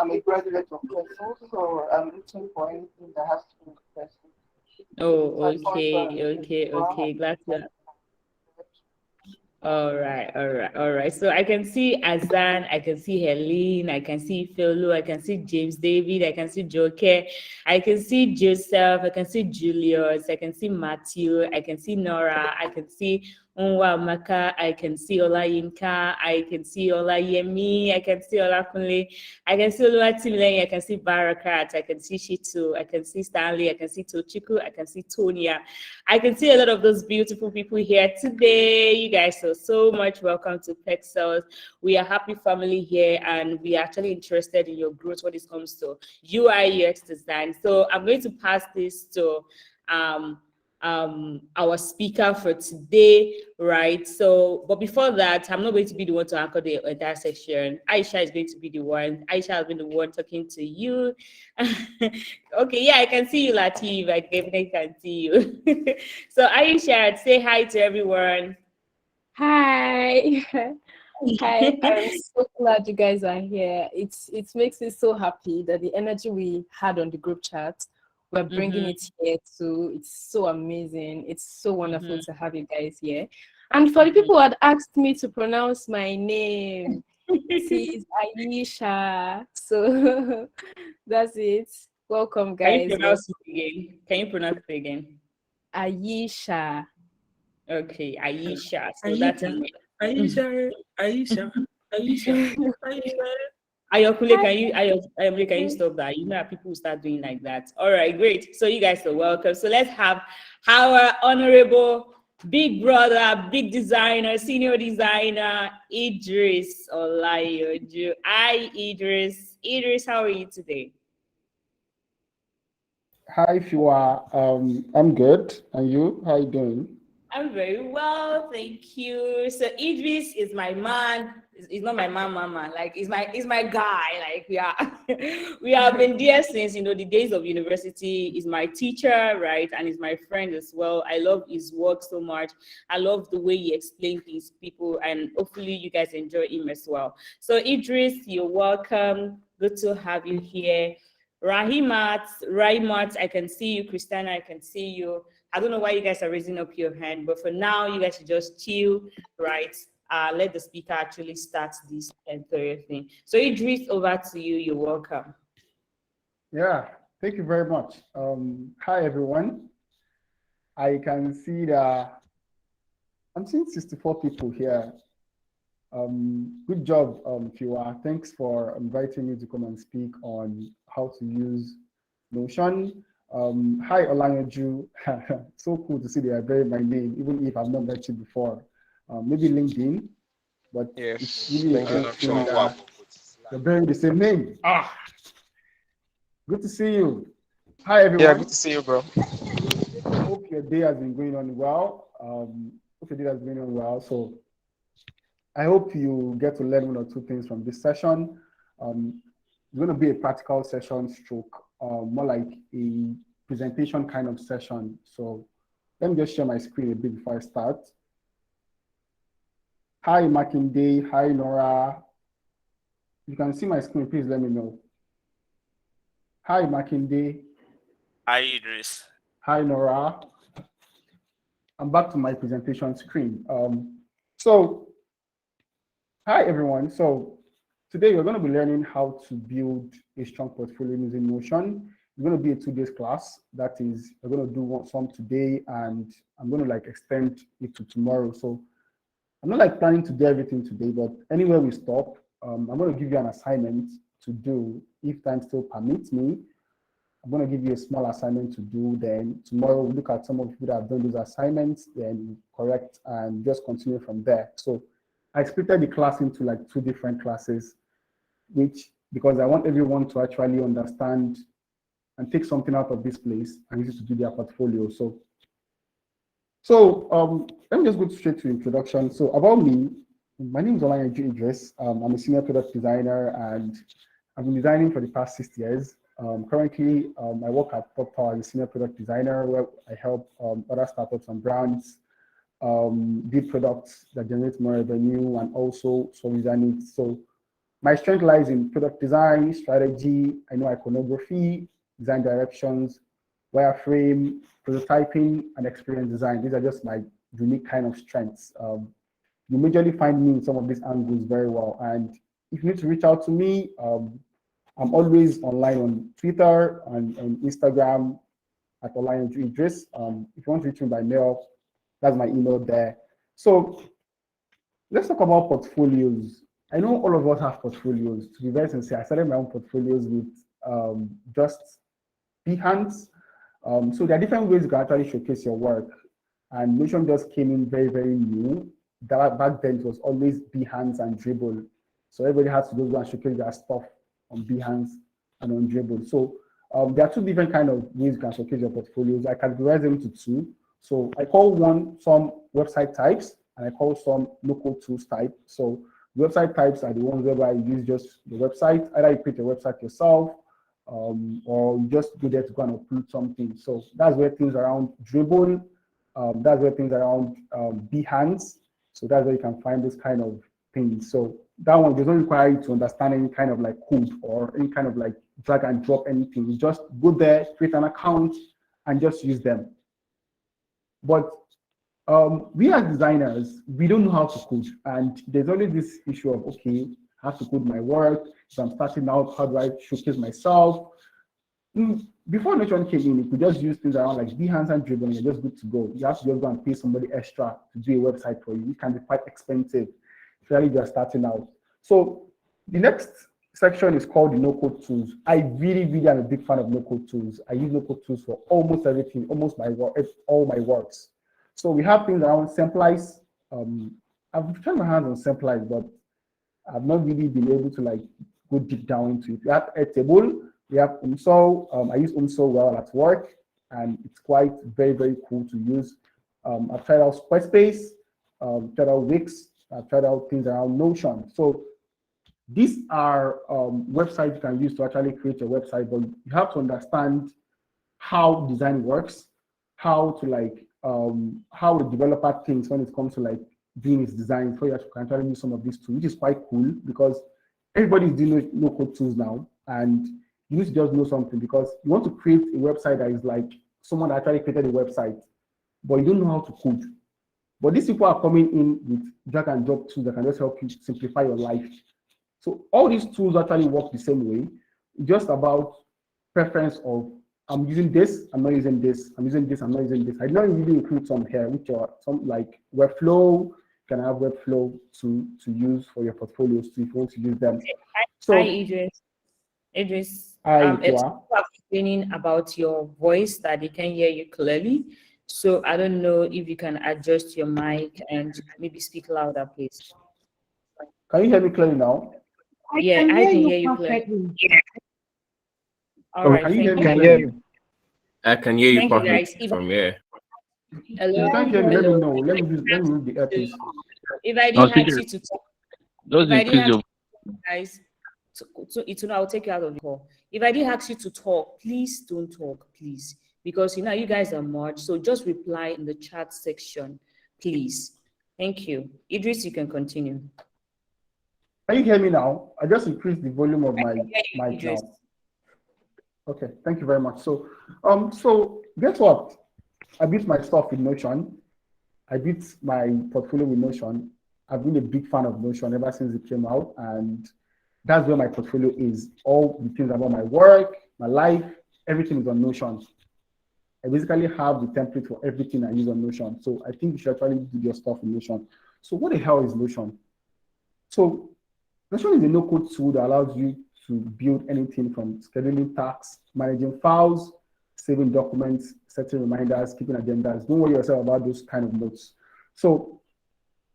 I'm a graduate of Tesla, so I'm looking for anything that has to do with Tesla. Oh, So I saw it okay, on okay, Wow. okay. Glad to. All right, all right, all right. So I can see Azan, I can see Helene, I can see Philo, I can see James David, I can see Joker, I can see Joseph, I can see Julius, I can see Matthew, I can see Nora, I can see Unwa Maka, I can see Olayinka, I can see Olayemi, I can see Olakunle, I can see Oluwatimileni, I can see Barakat, I can see Shitu, I can see Stanley, I can see Tochiku, I can see Tonia. I can see a lot of those beautiful people here today. You guys are so much welcome to Pexels. We are happy family here, and we are actually interested in your growth when it comes to UI UX design. So I'm going to pass this to um, our speaker for today, right? So, but before that, I'm not going to be the one to anchor the entire section. Aisha is going to be the one. Aisha has been the one talking to you. Okay, yeah, I can see you, Latif. I definitely can see you. So, Aisha, say hi to everyone. Hi. Hi. I'm so glad you guys are here. It makes me so happy that the energy we had on the group chat, we're bringing Mm-hmm, it here too. It's so amazing. It's so wonderful mm-hmm, to have you guys here. And for the people who had asked me to pronounce my name, it mm-hmm. is Aisha. So that's it. Welcome, Can you guys. Welcome. pronounce it again? Can you pronounce it again? Aisha. Okay, Aisha. So that Aisha, is. Aisha, Aisha, Aisha, Aisha. Ayokule, Hi. Ayokule, can you stop that? You know how people start doing like that. All right, great. So you guys are welcome. So let's have our honorable big brother, big designer, senior designer, Idris Olayoju. Hi, Idris. Idris, how are you today? Hi, Fiwa. I'm good. And you? How you doing? I'm very well, thank you. So Idris is my man. He's not my man, mama. Like he's my guy. Like we are, we have been there since the days of university. He's my teacher, right, and he's my friend as well. I love his work so much. I love the way he explains things people, and hopefully you guys enjoy him as well. So Idris, you're welcome. Good to have you here. Rahimat, I can see you. Christiana, I can see you. I don't know why you guys are raising up your hand, but for now, you guys should just chill, right? Let the speaker actually start this entire thing. So Idris, over to you. You're welcome. Yeah, thank you very much. Hi, everyone. I can see that I'm seeing 64 people here. Good job, Fiwa. Thanks for inviting me to come and speak on how to use Notion. Hi, Olanyoju. So cool to see they are bearing my name, even if I've not met you before. Maybe LinkedIn, but it's Yes, really a LinkedIn great and thing Sean that you're bearing the same name. Good to see you. Hi, Yeah, good everyone. to see you, bro. Hope your day has been going on well. Hope your day has been going on well. So I hope you get to learn one or two things from this session. It's going to be a practical session stroke, more like a presentation kind of session. So let me just share my screen a bit before I start. Hi, Makinde. Hi, Nora. If you can see my screen, please let me know. Hi, Makinde. Hi, Idris. Hi, Nora. I'm back to my presentation screen. So, hi, everyone. So, today we're going to be learning how to build a strong portfolio using Notion. It's going to be a 2 days class. That is, we're going to do some today, and I'm going to like extend it to tomorrow. So, I'm not like planning to do everything today, but anywhere we stop, I'm going to give you an assignment to do if time still permits me. I'm going to give you a small assignment to do. Then tomorrow we'll look at some of the people that have done those assignments, then correct and just continue from there. So I splitted the class into like 2 different classes, which because I want everyone to actually understand and take something out of this place and use it to do their portfolio. So let me just go straight to introduction. So about me, my name is Olayoju Idris. I'm a senior product designer and I've been designing for the past 6 years. Currently, I work at Pop Power as a senior product designer where I help other startups and brands build products that generate more revenue and also solve user needs. So My strength lies in product design, strategy, I know iconography, design directions, wireframe, prototyping, and experience design. These are just my unique kind of strengths. You majorly find me in some of these angles very well. And if you need to reach out to me, I'm always online on Twitter and on Instagram at online Idris. If you want to reach me by mail, that's my email there. So let's talk about portfolios. I know all of us have portfolios. To be very sincere, I started my own portfolios with just Behance. So there are different ways you can actually showcase your work. And Notion just came in very, very new. Back then, it was always Behance and Dribble. So everybody has to go and showcase their stuff on Behance and on Dribble. So there are two different kind of ways you can showcase your portfolios. I categorize them into two. So I call one some website types, and I call some local tools type. So website types are the ones whereby you use just the website. Either you create a website yourself, or you just go there to go and upload something. So that's where things around Dribble, that's where things around Behance. So that's where you can find this kind of things. So that one doesn't require you to understand any kind of like code or any kind of like drag and drop anything. You just go there, create an account, and just use them. But we as designers, we don't know how to code. And there's always this issue of, okay, I have to code my work. So I'm starting out, how do I showcase myself? Before Notion came in, you could just use things around like Behance and Dribble, and you're just good to go. You have to just go and pay somebody extra to do a website for you. It can be quite expensive, especially if you're starting out. So the next section is called the no-code tools. I really, really am a big fan of no-code tools. I use no-code tools for almost everything, almost my work, all my works. So we have things around Semplice. I've tried my hands on Semplice, but I've not really been able to like go deep down into it. We have Airtable, we have UMSO. I use UMSO well at work, and it's quite very, very cool to use. I've tried out Squarespace, tried out Wix, I've tried out things around Notion. So these are websites you can use to actually create your website, but you have to understand how design works, how to like how a developer thinks when it comes to like doing his design. So you can actually use some of these tools, which is quite cool because everybody is doing no-code tools now, and you need to just know something because you want to create a website that is like someone actually created a website, but you don't know how to code. But these people are coming in with drag and drop tools that can just help you simplify your life. So all these tools actually work the same way, just about preference of I'm using this, I'm not using this, I'm using this, I'm not using this. I don't really include some here, which are some like Webflow. You can have Webflow to use for your portfolios too if you want to use them. So Hi, Idris. Idris, it's complaining about your voice that they can hear you clearly. So I don't know if you can adjust your mic and maybe speak louder, please. Can you hear me clearly now? Yeah, I can hear you clearly. All right, can you hear me thank clearly? you. I can hear you Thank you, perfectly guys. If from here. If you hello, can't hear me, let me hello. know. Let me move the earpiece. If I No, didn't ask you to talk, Just if I didn't increase ask your you guys to I'll take you out of the call. If I didn't ask you to talk, please don't talk, please, because you guys are much. So just reply in the chat section, please. Thank you, Idris. You can continue. Can you hear me now? I just increased the volume of my Yeah, mic Idris. now. Okay, thank you very much. So guess what? I built my stuff with Notion. I built my portfolio with Notion. I've been a big fan of Notion ever since it came out, and that's where my portfolio is. All the things about my work, my life, everything is on Notion. I basically have the template for everything I use on Notion. So I think you should actually do your stuff in Notion. So what the hell is Notion? So Notion is a no-code tool that allows you to build anything from scheduling tasks, managing files, saving documents, setting reminders, keeping agendas. Don't worry yourself about those kind of notes. So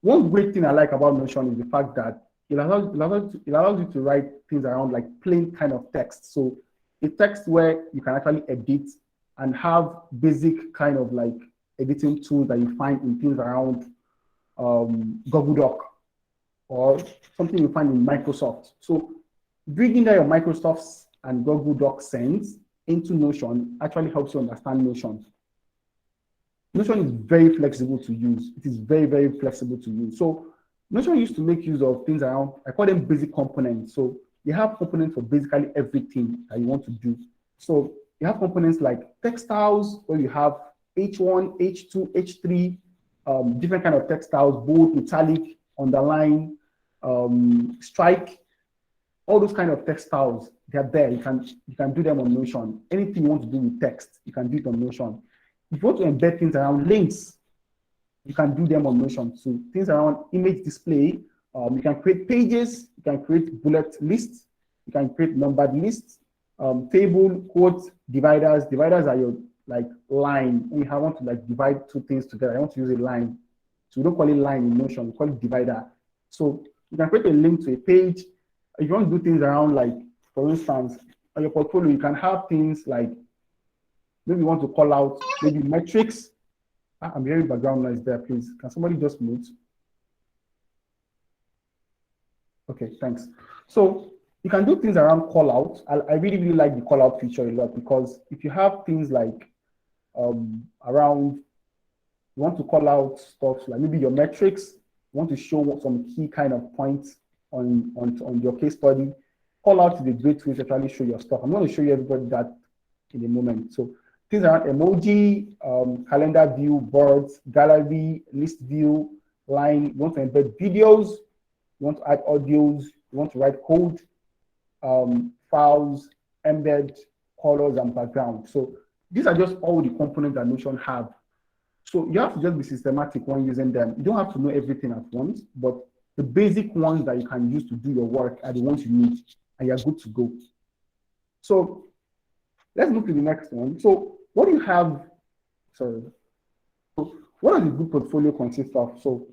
one great thing I like about Notion is the fact that it allows you to write things around like plain kind of text. So a text where you can actually edit and have basic kind of like editing tools that you find in things around Google Doc or something you find in Microsoft. So bringing down your Microsoft and Google Doc sense into Notion actually helps you understand Notion. Notion is very flexible to use. It is very, very flexible to use. So Notion used to make use of things around, I call them basic components. So you have components for basically everything that you want to do. So you have components like textiles, where you have H1, H2, H3, different kind of textiles, bold, metallic, underline, strike, all those kind of textiles. They're there. You can do them on Notion. Anything you want to do with text, you can do it on Notion. If you want to embed things around links, you can do them on Notion. So things around image display, you can create pages, you can create bullet lists, you can create numbered lists, table, quotes, dividers. Dividers are your like line. When you want to like divide two things together, I want to use a line. So we don't call it line in Notion, we call it divider. So you can create a link to a page. If you want to do things around, like, for instance, on your portfolio, you can have things like, maybe you want to call out maybe metrics. I'm hearing background noise there, please. Can somebody just mute? Okay, thanks. So you can do things around call out. I really, really like the call out feature a lot, because if you have things like around, you want to call out stuff like maybe your metrics, you want to show some key kind of points on your case study, call out is a great way to actually show your stuff. I'm going to show you everybody that in a moment. So things around emoji, calendar view, boards, gallery, list view, line. You want to embed videos, you want to add audios, you want to write code, files, embed, colors, and background. So these are just all the components that Notion have. So you have to just be systematic when using them. You don't have to know everything at once, but the basic ones that you can use to do your work are the ones you need, and you're good to go. So let's move to the next one. So what do you have? Sorry. So what does a good portfolio consist of? So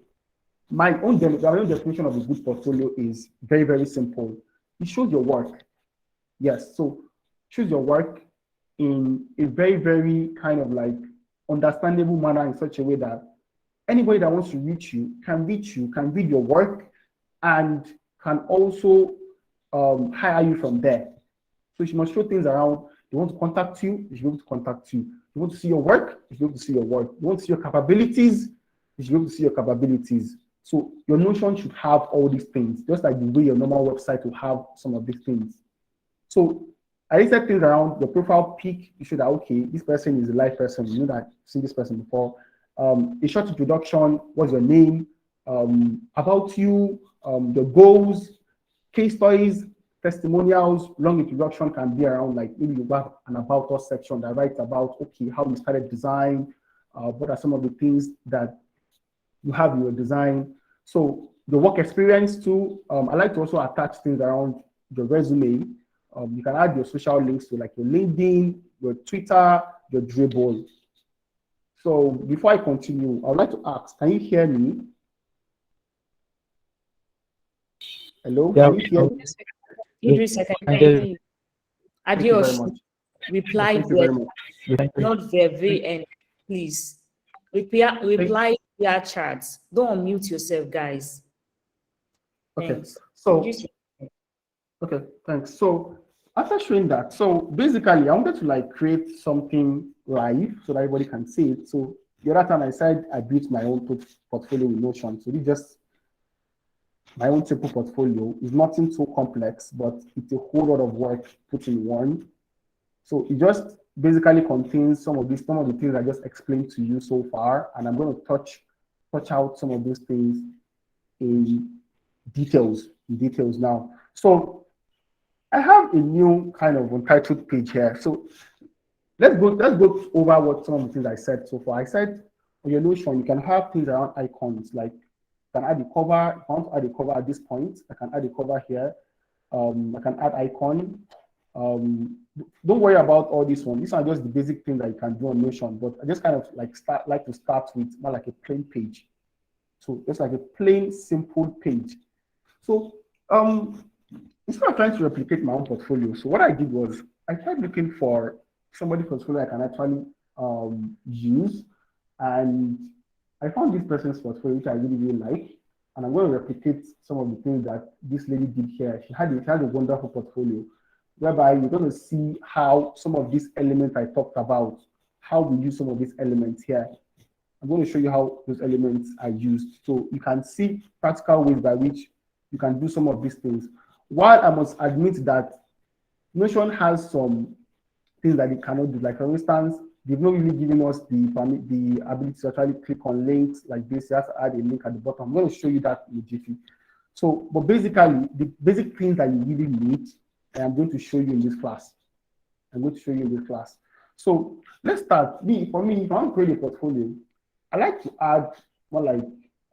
my own definition of a good portfolio is very, very simple. It shows your work. Yes. So shows your work in a very, very kind of like understandable manner, in such a way that anybody that wants to reach you, can read your work, and can also hire you from there. So you must show things around. They want to contact you, they should be able to contact you. You want to see your work, you should be able to see your work. You want to see your capabilities, you should be able to see your capabilities. So your Notion should have all these things, just like the way your normal website will have some of these things. So I said things around your profile pic. You should have, okay, this person is a live person. You know that you've seen this person before. A short introduction, what's your name, about you, your goals, case stories, testimonials. Long introduction can be around, like, maybe you have an about us section that writes about, okay, how you started design, what are some of the things that you have in your design. So your work experience too. I like to also attach things around your resume. You can add your social links to, like, your LinkedIn, your Twitter, your Dribble. So before I continue, I would like to ask, can you hear me? Hello, Yeah, can you hear me? Idris, I can thank hear you. you. Thank you very Adios. much. Reply Thank you there, very much. Thank you. not the very end, please. Reply via chats. Don't unmute yourself, guys. Okay, Thanks. so, Idris, okay, thanks. So after showing that, so basically I wanted to, like, create something live so that everybody can see it. So the other time I said I built my own portfolio with Notion. So this is just my own simple portfolio. It's nothing too complex, but it's a whole lot of work put in one. So it just basically contains some of the things I just explained to you so far, and I'm going to touch out some of those things in details now. So I have a new kind of untitled page here. So let's go over what some of the things I said so far. I said on your Notion, you can have things around icons, like you can add a cover. If I want to add a cover at this point, I can add a cover here. I can add icon. Don't worry about all this one. These are just the basic things that you can do on Notion, but I just kind of like to start with more like a plain page. So just like a plain, simple page. So instead of trying to replicate my own portfolio, so what I did was I tried looking for somebody's portfolio I can actually use, and I found this person's portfolio which I really, really like, and I'm going to replicate some of the things that this lady did here. She had a wonderful portfolio, whereby you're going to see how some of these elements I talked about, how we use some of these elements here. I'm going to show you how those elements are used. So you can see practical ways by which you can do some of these things. While I must admit that Notion has some things that it cannot do. Like for instance, they've not really given us the ability to actually click on links like this. You have to add a link at the bottom. I'm going to show you that immediately. So, but basically, the basic things that you really need, I'm going to show you in this class. I'm going to show you in this class. So let's start. For me, if I want to create a portfolio, I like to add more like,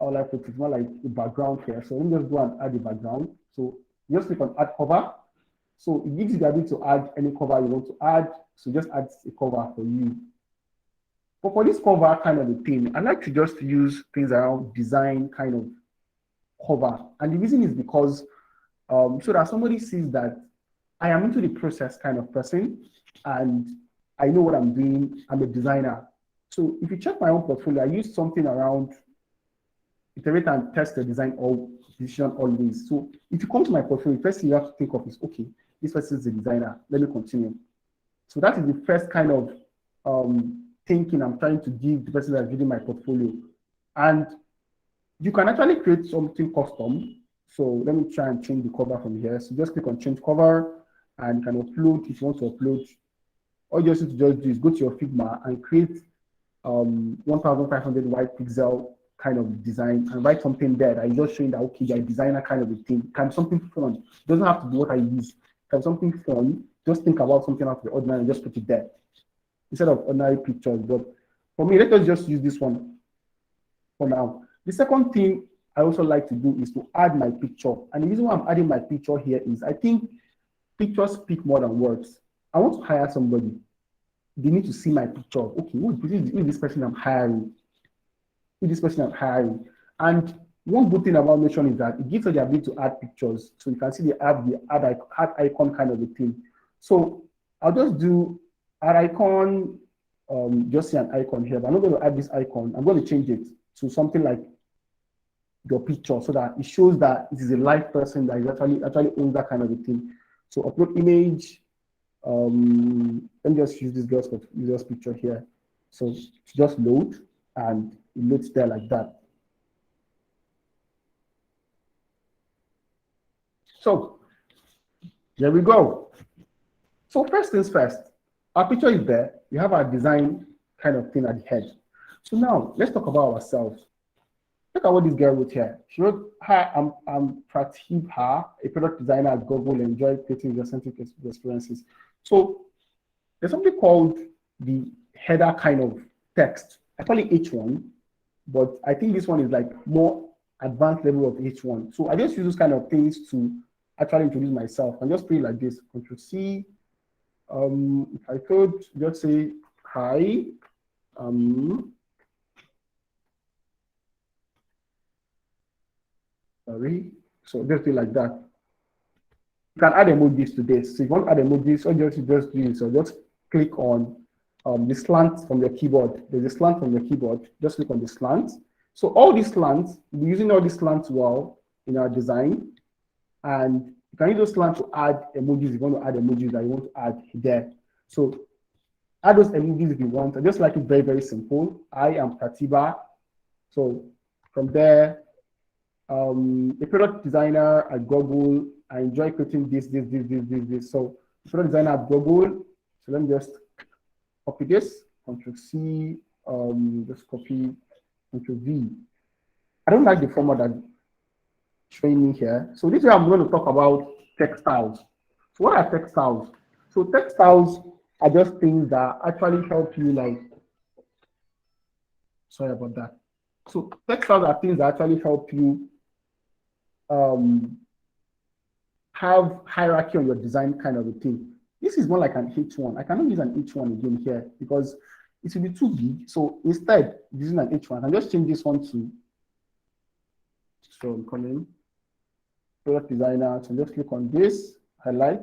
I like to put more like a background here. So let me just go and add a background. So just click on add cover. So it gives you the ability to add any cover you want to add. So just add a cover for you. But for this cover kind of a thing, I like to just use things around design kind of cover. And the reason is because so that somebody sees that I am into the process kind of person and I know what I'm doing. I'm a designer. So if you check my own portfolio, I use something around iterate and test the design or decision always. So if you come to my portfolio, the first thing you have to think of is, okay, this person is a designer. Let me continue. So that is the first kind of thinking I'm trying to give the person that's reading my portfolio. And you can actually create something custom. So let me try and change the cover from here. So just click on change cover and you can upload if you want to upload. All you just need to just do is go to your Figma and create 1500 white pixel kind of design and write something there that is just showing that, okay, you're a designer kind of a thing. It can be something fun. It doesn't have to be what I use. It can be something fun. Just think about something out of the ordinary and just put it there instead of ordinary pictures. But for me, let us just use this one for now. The second thing I also like to do is to add my picture. And the reason why I'm adding my picture here is I think pictures speak more than words. I want to hire somebody. They need to see my picture. Okay, who is this person I'm hiring? Who is this person I'm hiring? And one good thing about Notion is that it gives us the ability to add pictures. So you can see they have the add icon kind of a thing. So I'll just do add icon, just see an icon here, but I'm not going to add this icon. I'm going to change it to something like your picture so that it shows that it is a live person that is actually owns that kind of a thing. So upload image. Let me just use this girl's picture here. So just load and it loads there like that. So there we go. So first things first, our picture is there. We have our design kind of thing at the head. So now let's talk about ourselves. Look at what this girl wrote here. She wrote, "Hi, I'm Pratibha, a product designer at Google, enjoy creating user-centric experiences." So there's something called the header kind of text. I call it H1, but I think this one is like more advanced level of H1. So I just use those kind of things to actually introduce myself and just put it like this. Control C. If I could just say, "Hi, sorry." So just do it like that. You can add emojis to this. So if you want to add emojis, all you just do is so just click on the slant from your keyboard. There's a slant from your keyboard. Just click on the slant. So all these slants, we're using all these slants well in our design. And you can use those slants to add emojis if you want to add emojis that you want to add there. So add those emojis if you want. I just like it very, very simple. I am Pratiba. So from there, a product designer at Google. I enjoy creating this. So product designer at Google. So let me just copy this, Control C, just copy, Control V. I don't like the format that showing me here. So this way I'm going to talk about textiles. So what are textiles? So textiles are just things that actually help you like, sorry about that. So textiles are things that actually help you have hierarchy on your design kind of a thing. This is more like an H1. I cannot use an H1 again here because it will be too big. So instead, using an H1, I just change this one to, so I'm calling product designer. So just click on this, highlight.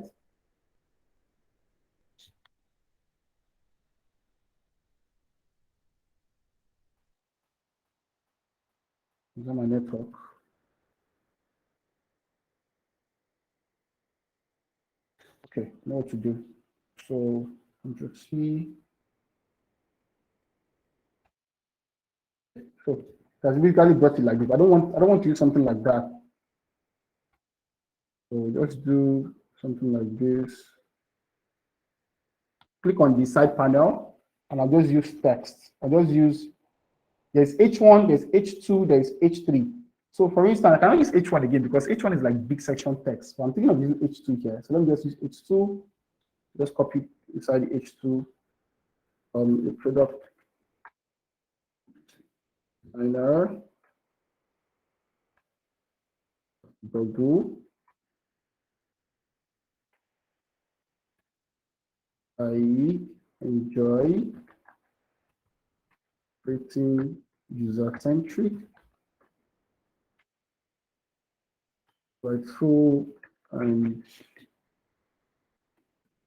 Is that my network? Okay, know what to do. So Control C. So that's basically brought it like this. I don't want to use something like that. So let's do something like this. Click on the side panel, and I'll just use text. I'll just use, there's H1, there's H2, there's H3. So for instance, I cannot use H1 again because H1 is like big section text. So I'm thinking of using H2 here. So let me just use H2, just copy inside the H2, the product designer, Google. I enjoy creating user-centric, grateful, and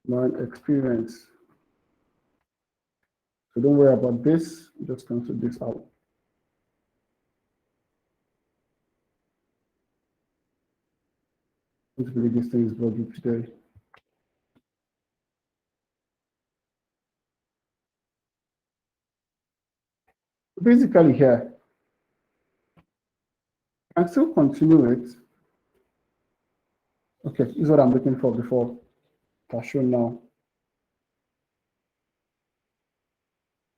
non-experience. So don't worry about this, just cancel this out. Hopefully this thing is logging today. Basically here, I can still continue it. Okay, this is what I'm looking for before. I'll show now.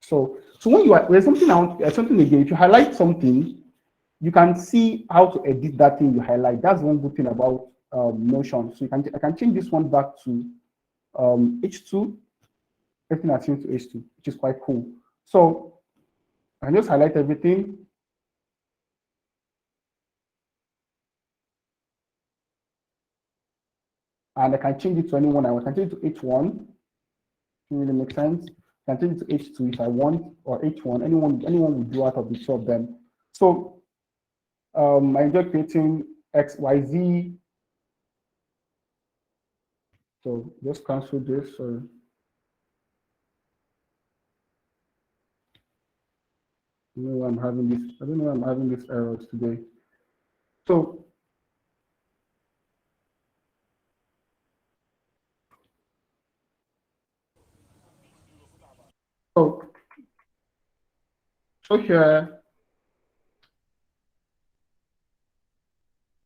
So when you are, there's something out, something again, if you highlight something, you can see how to edit that thing you highlight. That's one good thing about Notion. So I can change this one back to H2. Everything I changed to H2, which is quite cool. So I can just highlight everything. And I can change it to anyone I want. I can change it to H1. Doesn't really make sense. I can change it to H2 if I want, or H1. Anyone will do out of the two of them. So I enjoy creating X, Y, Z. So just cancel this. Or I don't know why I'm having this. I don't know why I'm having these errors today. So here,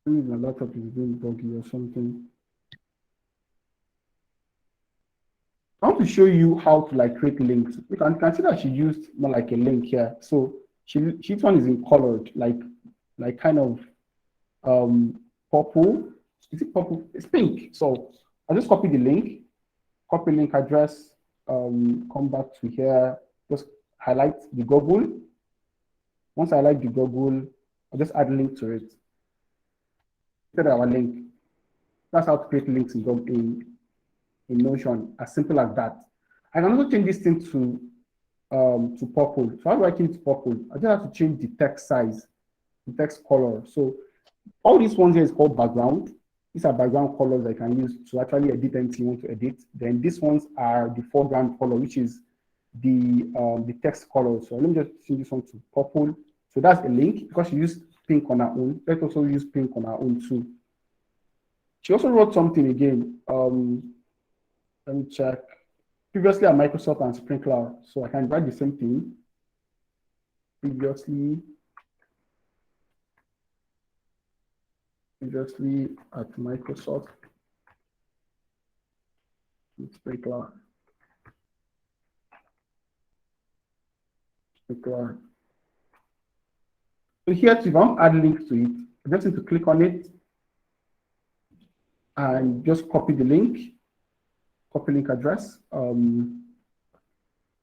maybe my laptop is being buggy or something. I want to show you how to like create links. You can see that she used more like a link here. So each one is in colored, like kind of purple. Is it purple? It's pink. So I'll just copy the link, copy link address, come back to here, just highlight the Google. Once I highlight the Google, I'll just add a link to it. Set our link. That's how to create links in Google in Notion, as simple as that. I can also change this thing to purple. So how do I change it to purple? I just have to change the text size, the text color. So all these ones here is called background. These are background colors I can use to actually edit anything you want to edit. Then these ones are the foreground color, which is the text color. So let me just change this one to purple. So that's a link because she used pink on her own. Let's also use pink on our own too. She also wrote something again. Let me check. Previously at Microsoft and Sprinkler. So I can write the same thing. Previously at Microsoft and Sprinkler. So here, if I want to add links to it, I just need to click on it and just copy the link, copy link address.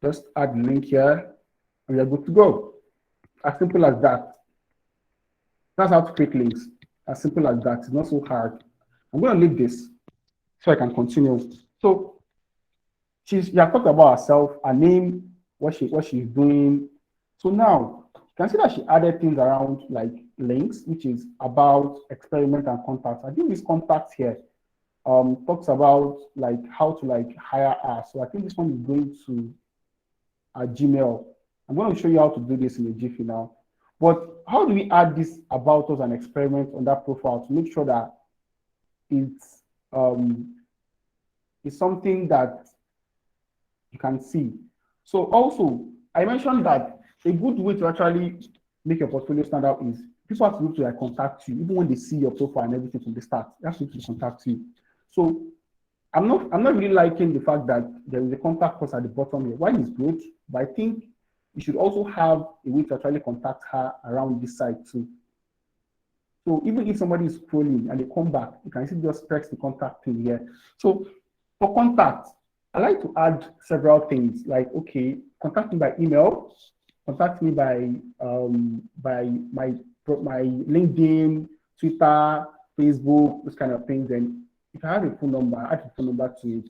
Just add the link here, and we are good to go. As simple as that. That's how to create links. As simple as that. It's not so hard. I'm going to leave this so I can continue. So she has talked about herself, her name, what she's doing. So now you can see that she added things around like links, which is about experiment and contacts. I think this contact here talks about like how to like hire us. So I think this one is going to a Gmail. I'm going to show you how to do this in a Jiffy now. But how do we add this about us and experiment on that profile to make sure that it's something that you can see? So also, I mentioned that a good way to actually make your portfolio stand out is people have to be able to like contact you, even when they see your profile and everything from the start. They have to be able to contact you. So I'm not really liking the fact that there is a contact us at the bottom here. While it's good, but I think you should also have a way to actually contact her around this side too. So even if somebody is scrolling and they come back, you can still just press the contact thing here. So for contact, I like to add several things like, okay, contact me by email, contact me by my LinkedIn, Twitter, Facebook, those kind of things. And if I have a phone number, add a phone number to it.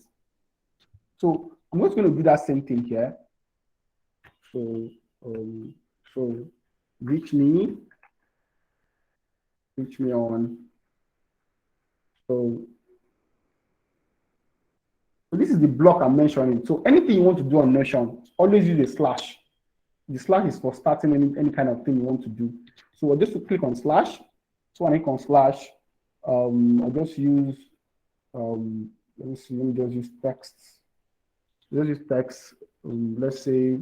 So I'm just going to do that same thing here. So so reach me on. So this is the block I'm mentioning. So anything you want to do on Notion, always use a slash. The slash is for starting any kind of thing you want to do. So just to click on slash. So when I click on slash, I just use let me see, let me just use text. Let's use text. Let's say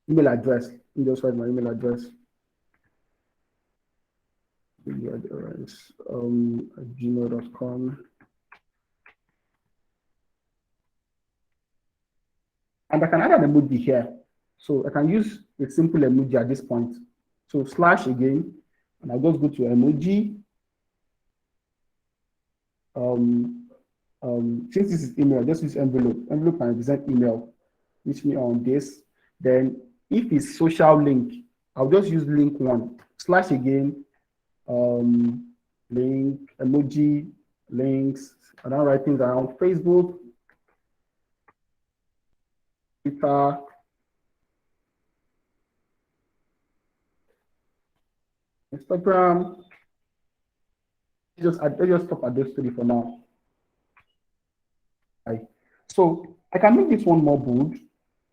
email address. Let me just write my email address. Email address at gmail.com. And I can add an emoji here. So I can use a simple emoji at this point. So slash again, and I just go to emoji. Since this is email, just use envelope. Envelope can represent email. Reach me on this. Then if it's social link, I'll just use link one. Slash again, link, emoji, links, and I'll write things around Facebook, Twitter, Instagram. I just stop at those three for now. Right. So I can make this one more bold.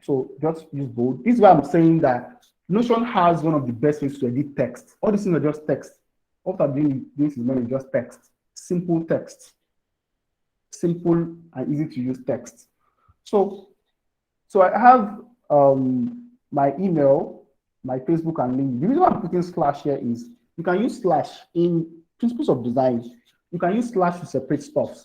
So just use bold. This is why I'm saying that Notion has one of the best ways to edit text. All these things are just text. What I'm doing this is not just text. Simple text. Simple and easy to use text. So I have my email, my Facebook, and LinkedIn. The reason why I'm putting slash here is you can use slash in principles of design. You can use slash to separate stuff.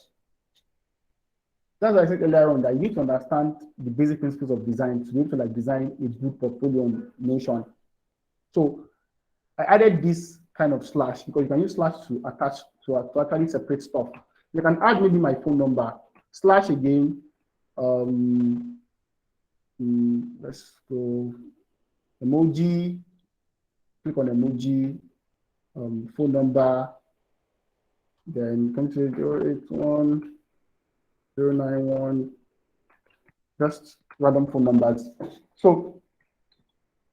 That's why I said earlier on that you need to understand the basic principles of design to be able to like design a good portfolio on Notion. So I added this kind of slash because you can use slash to attach to actually separate stuff. You can add maybe my phone number, slash again. Let's go emoji, click on emoji, phone number, then come to 081 091, just random phone numbers. So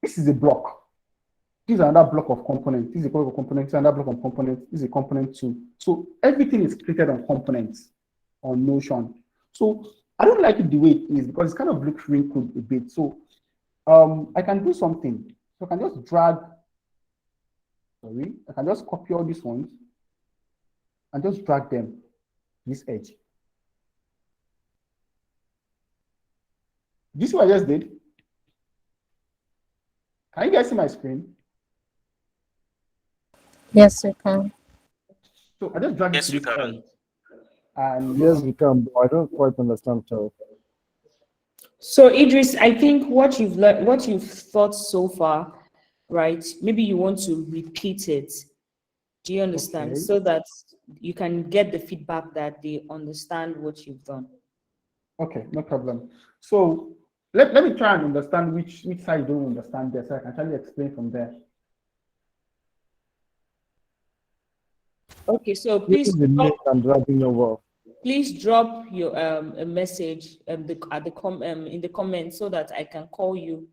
this is a block. This is another block of components. This is a block of components, another block of components. This is a component too. So everything is created on components on Notion. So I don't like it the way it is because it kind of looks wrinkled a bit. So I can do something. So I can just I can just copy all these ones and just drag them this edge. Do you see what I just did? Can you guys see my screen? Yes, you can. So I just drag Yes, it we to this can. edge. And Yes, we can, but I don't quite understand how. So Idris, I think what you've learned, what you've thought so far, right? Maybe you want to repeat it. Do you understand? Okay. So that you can get the feedback that they understand what you've done. Okay, no problem. So let me try and understand which side you don't understand there, so I can actually explain from there. Okay, so Using the link and dragging over. please drop your a message in the comments so that I can call you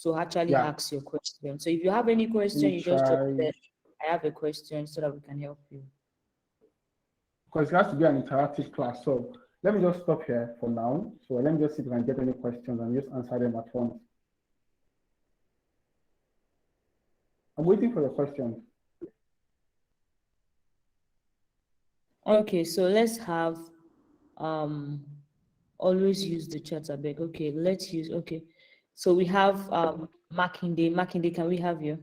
to actually Yeah. ask your question. So if you have any question, Let me you just drop try. it there. I have a question so that we can help you. Because it has to be an interactive class. So let me just stop here for now. So let me just see if I can get any questions and just answer them at once. I'm waiting for your questions. Okay, so let's have always use the chat abeg. Okay, let's use so we have Makinde. Makinde, can we have you?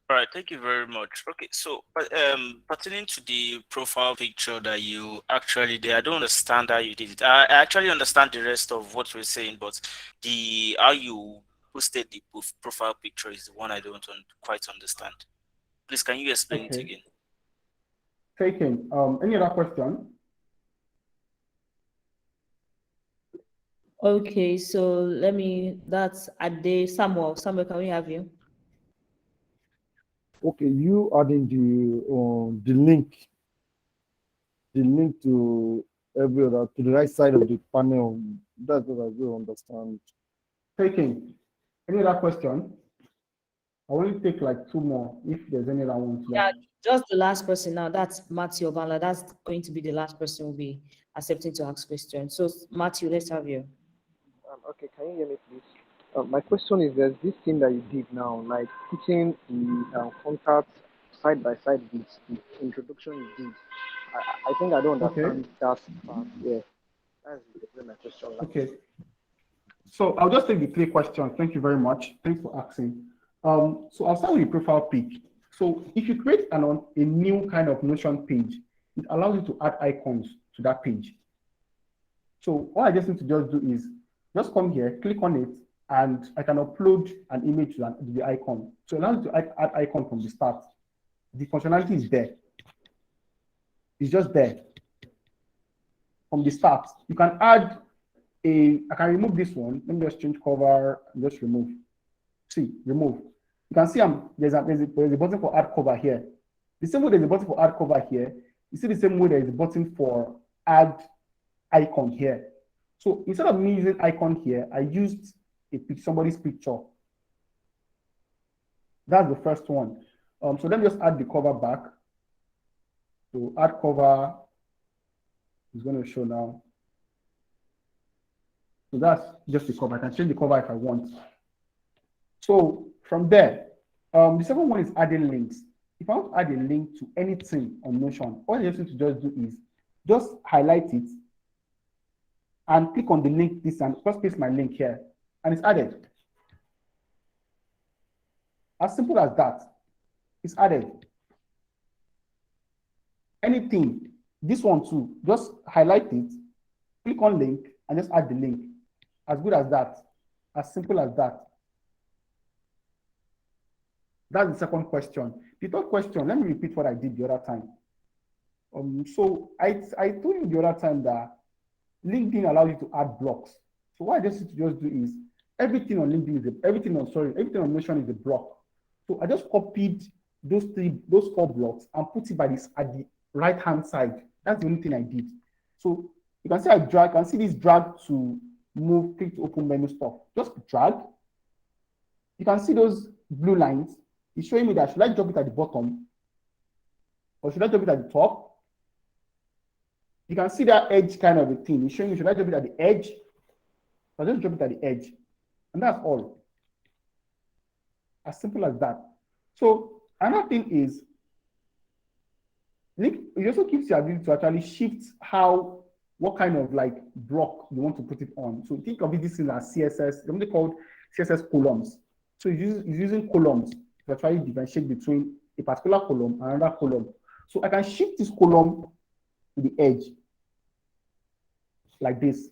All right, thank you very much. Okay, so pertaining to the profile picture that you actually did, I don't understand how you did it. I actually understand the rest of what you're saying, but the how you posted the profile picture is the one I don't quite understand. Please, can you explain it Okay. again? Taken. Any other question? Okay, so that's Ade Samuel. Samuel, can we have you? Okay, you adding the link to every other to the right side of the panel. That's what I do understand. Taken. Any other question? I will only take like 2 more if there's any other ones Yeah, left. just the last person now. That's Matthew Obala. That's going to be the last person we'll be accepting to ask questions. So Matthew, let's have you. Okay, can you hear me, please? My question is: there's this thing that you did now, like putting the contact side by side with the introduction you did. I think I don't Okay. understand that part. Yeah, that's my question. Okay. So I'll just take the 3 questions. Thank you very much. Thanks for asking. So I'll start with the profile pic. So if you create a new kind of Notion page, it allows you to add icons to that page. So all I just need to just do is just come here, click on it, and I can upload an image to the icon. So it allows you to add icon from the start. The functionality is there. It's just there from the start. You can add I can remove this one. Let me just change cover and just remove. See, remove. You can see there's a button for add cover here. The same way there's a button for add cover here, you see the same way there's a button for add icon here. So instead of me using icon here, I used somebody's picture. That's the first one. So let me just add the cover back. So add cover is going to show now. So that's just the cover. I can change the cover if I want. So from there, the second one is adding links. If I want to add a link to anything on Notion, all you have to just do is just highlight it and click on the link this and just paste my link here, and it's added. As simple as that. It's added. Anything, this one too, just highlight it, click on link, and just add the link. As good as that. As simple as that. That's the second question. The third question, let me repeat what I did the other time. So I told you the other time that LinkedIn allows you to add blocks. So what I just need to just do is everything on LinkedIn is everything on Notion is a block. So I just copied those 4 blocks and put it at the right hand side. That's the only thing I did. So you can see I can see this drag to move, click to open menu stuff. Just drag. You can see those blue lines. It's showing me that should I drop it at the bottom or should I drop it at the top? You can see that edge kind of a thing. It's showing me should I drop it at the edge or just drop it at the edge. And that's all. As simple as that. So another thing is it also gives you ability to actually shift what kind of like block you want to put it on. So think of this thing as CSS, something called CSS columns. So it's using columns to actually differentiate between a particular column and another column. So I can shift this column to the edge like this.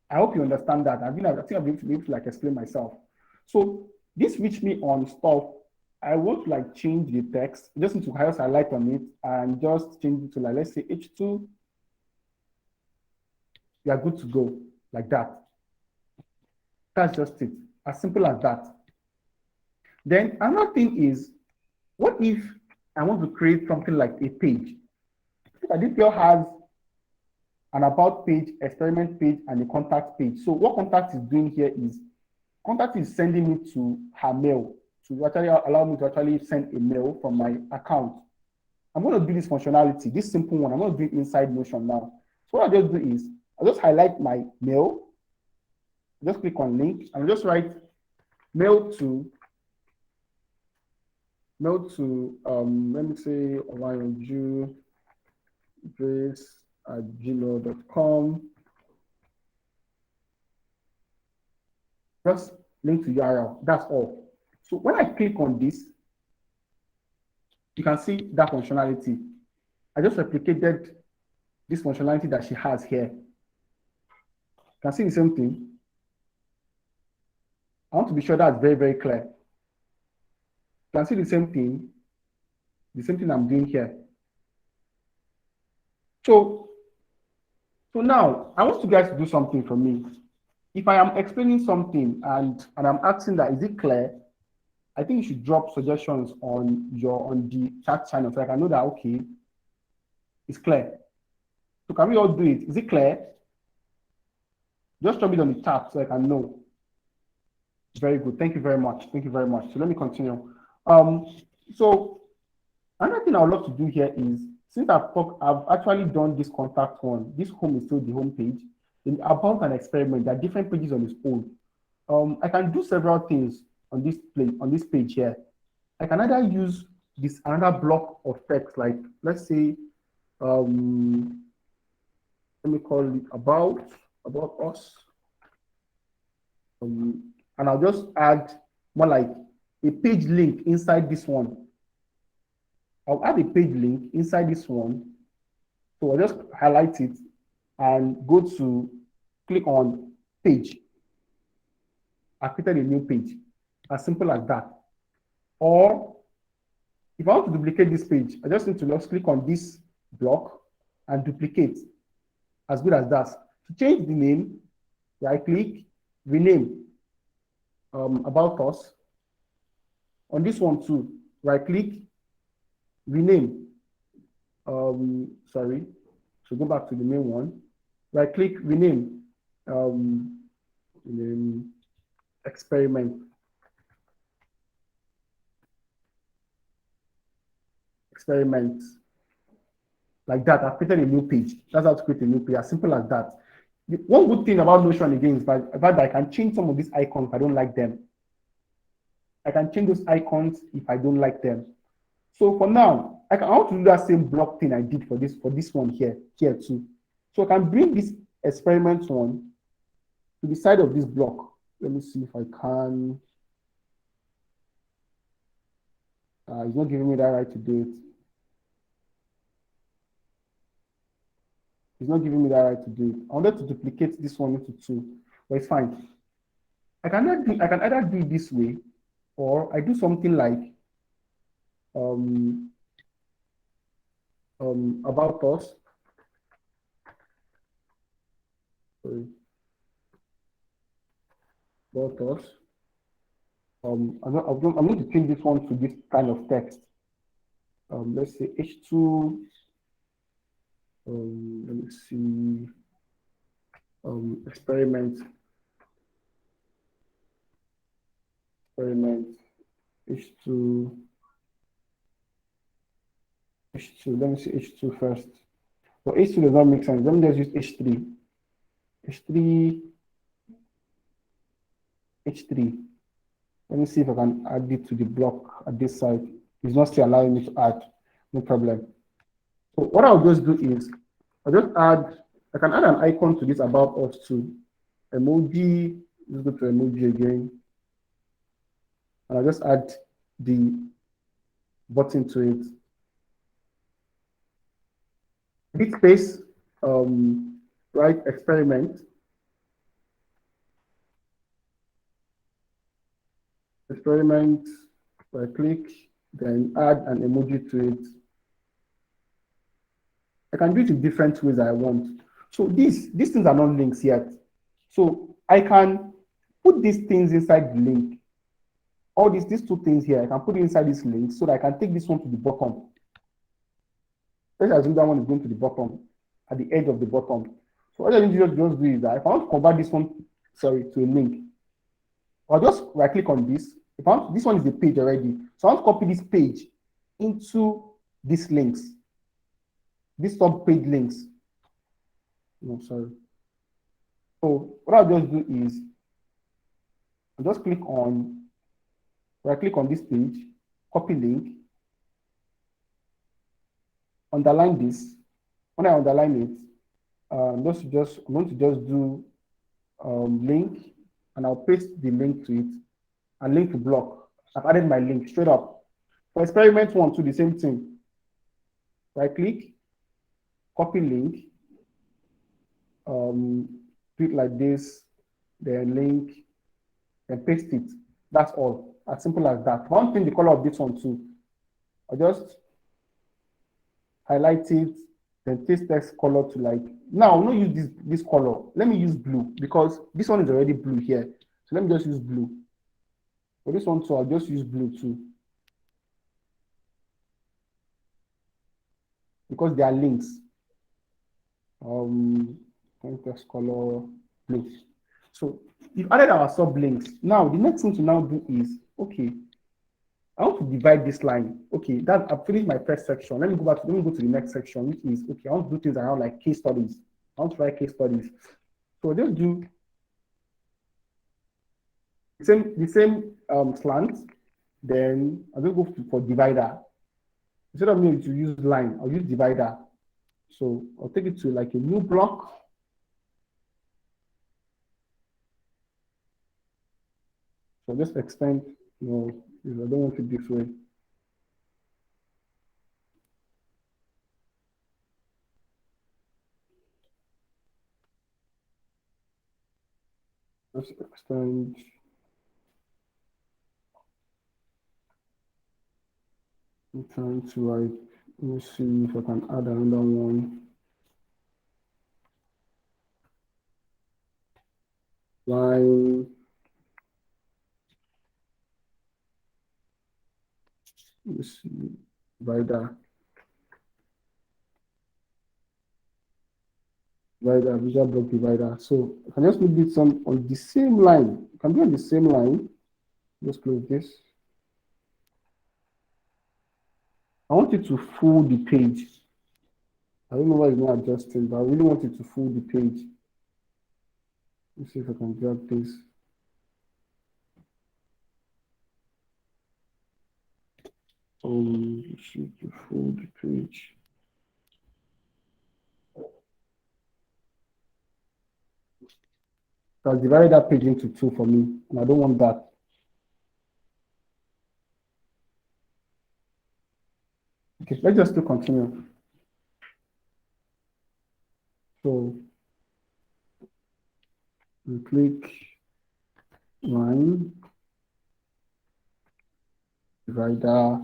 I hope you understand that. I think I'll be able to like explain myself. So this reach me on stuff. I want to like change the text. You just need to highlight on it and just change it to like, let's say H2. You are good to go like that. That's just it. As simple as that. Then another thing is, what if I want to create something like a page? Aditya has an about page, experiment page, and a contact page. So what contact is doing here is, contact is sending me to her mail to actually allow me to actually send a mail from my account. I'm going to do this functionality, this simple one. I'm going to do it inside Notion now. So what I just do is, I just highlight my mail, just click on link, and just write mail to let me say grace@gmail.com. Just link to URL. That's all. So when I click on this, you can see that functionality. I just replicated this functionality that she has here. You can see the same thing. I want to be sure that's very, very clear. You can see the same thing I'm doing here. So now I want you guys to do something for me. If I am explaining something and I'm asking that, is it clear? I think you should drop suggestions on the chat channel so I can know that, okay, it's clear. So can we all do it? Is it clear? Just drop it on the chat so I can know. Very good. Thank you very much. Thank you very much. So let me continue. So another thing I would love to do here is, since I've actually done this contact one, this home is still the home page. In about an experiment, there are different pages on its own. I can do several things on this page here. I can either use this another block of text, like let's say, let me call it about us, and I'll just add more like a page link inside this one. I'll add a page link inside this one. So I'll just highlight it and go to click on page. I created a new page. As simple as that. Or if I want to duplicate this page, I just need to just click on this block and duplicate. As good as that. To change the name, right click, rename, about us. On this one too, right click, rename. Sorry. So go back to the main one. Right click, rename. Name experiment. Experiment. Like that. I've created a new page. That's how to create a new page. As simple as that. One good thing about Notion again is that I can change some of these icons if I don't like them. I can change those icons if I don't like them. So for now, I want to do that same block thing I did for this one here too. So I can bring this experiment one to the side of this block. Let me see if I can. It's not giving me that right to do it. It's not giving me that right to do it. I wanted to duplicate this one into two, but it's fine. I can either do it this way, or I do something like about us. Sorry. About us. I'm going to change this one to this kind of text. Let's say H2. Let me see. Experiment H2. Let me see H2 first. So H2 does not make sense. Let me just use H3. H3. Let me see if I can add it to the block at this side. It's not still allowing me to add. No problem. So what I'll just do is I can add an icon to this about us too. Emoji. Let's go to emoji again. And I'll just add the button to it. Bit space, right, experiment. Experiment, right click, then add an emoji to it. I can do it in different ways I want. So these things are not links yet. So I can put these things inside the link. All these two things here, I can put it inside this link so that I can take this one to the bottom. Let's assume that one is going to the bottom, at the edge of the bottom. So what I need to just do is that if I want to convert this one, to a link, I'll just right click on this. This one is the page already. So I want to copy this page into these links, these sub-page links. No, sorry. So what I'll just do is I'll just right click on this page, copy link, underline this. When I underline it, I'm going to just do link and I'll paste the link to it and link to block. I've added my link straight up. For experiment one, to the same thing. Right click, copy link, do it like this, then link, and paste it. That's all. As simple as that. One thing, the color of this one too. I just highlight it, then paste text color to like. Now I'm not use this color. Let me use blue because this one is already blue here. So let me just use blue. For this one too, I'll just use blue too. Because they are links. Text color blue. So we've added our sub links. Now the next thing to now do is okay. I want to divide this line. Okay, that I've finished my first section. Let me go to the next section, which is okay. I want to do things around like case studies. I want to write case studies. So just do the same slant. Then I'll just go for divider. Instead of me to use line, I'll use divider. So I'll take it to like a new block. So just extend, I don't want it this way. Just extend. I'm trying to write, let me see if I can add another one. Line. Let's see, divider, visual block divider. So I can just make this on the same line. You can be on the same line. Just close this. I want it to full the page. I don't know why it's not adjusting, but I really want it to full the page. Let's see if I can drag this. Should full the page. So I've divided that page into two for me, and I don't want that. Okay, let's just continue. So we click line, divider,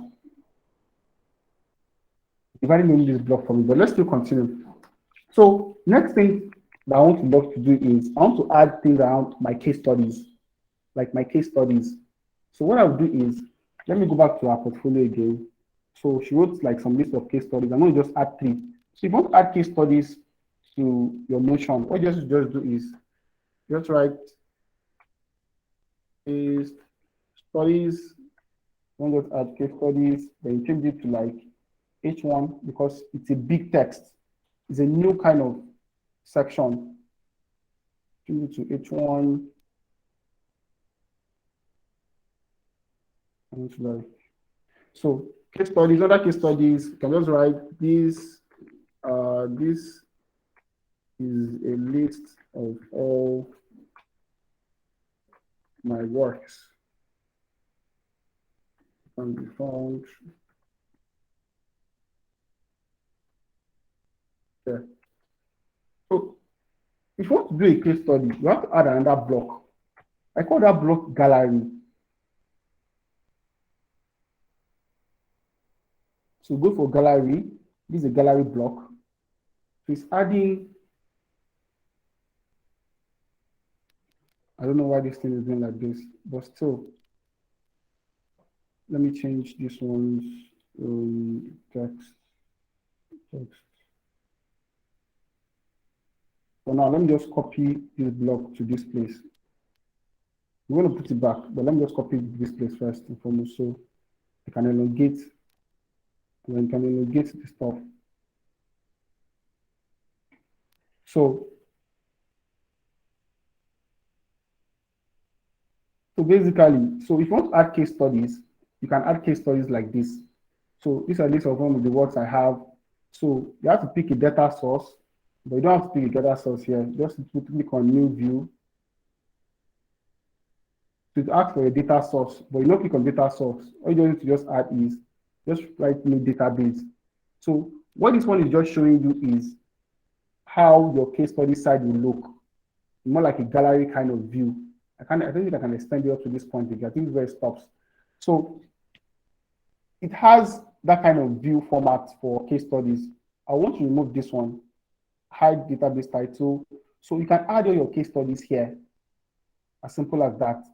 dividing in this block for me, but let's still continue. So next thing that I want to love to do is I want to add things around my case studies, like my case studies. So what I'll do is, let me go back to our portfolio again. So she wrote like some list of case studies. I'm going to just add 3. So if you want to add case studies to your Notion, what you just do is just write case studies. Don't just add case studies, then you change it to like H1 because it's a big text. It's a new kind of section. Change it to H1. So case studies, other case studies, you can just write this. This is a list of all my works. Can be found. Yeah. So if you want to do a case study, you have to add another block. I call that block gallery. So go for gallery. This is a gallery block. So it's adding. I don't know why this thing is doing like this, but still. Let me change this one's text. So now let me just copy this block to this place. We're going to put it back, but let me just copy this place first and foremost so I can elongate. And then can elongate the stuff. So basically, so if you want to add case studies, you can add case studies like this. So these are lists of one of the works I have. So you have to pick a data source, but you don't have to pick a data source here. Just click on new view. to ask for a data source, but you don't click on data source. All you need to just add is just write new database. So what this one is just showing you is how your case study side will look, more like a gallery kind of view. I don't think I can extend it up to this point again. I think it's where it stops. So it has that kind of view format for case studies. I want to remove this one, hide database title. So you can add all your case studies here, as simple as that.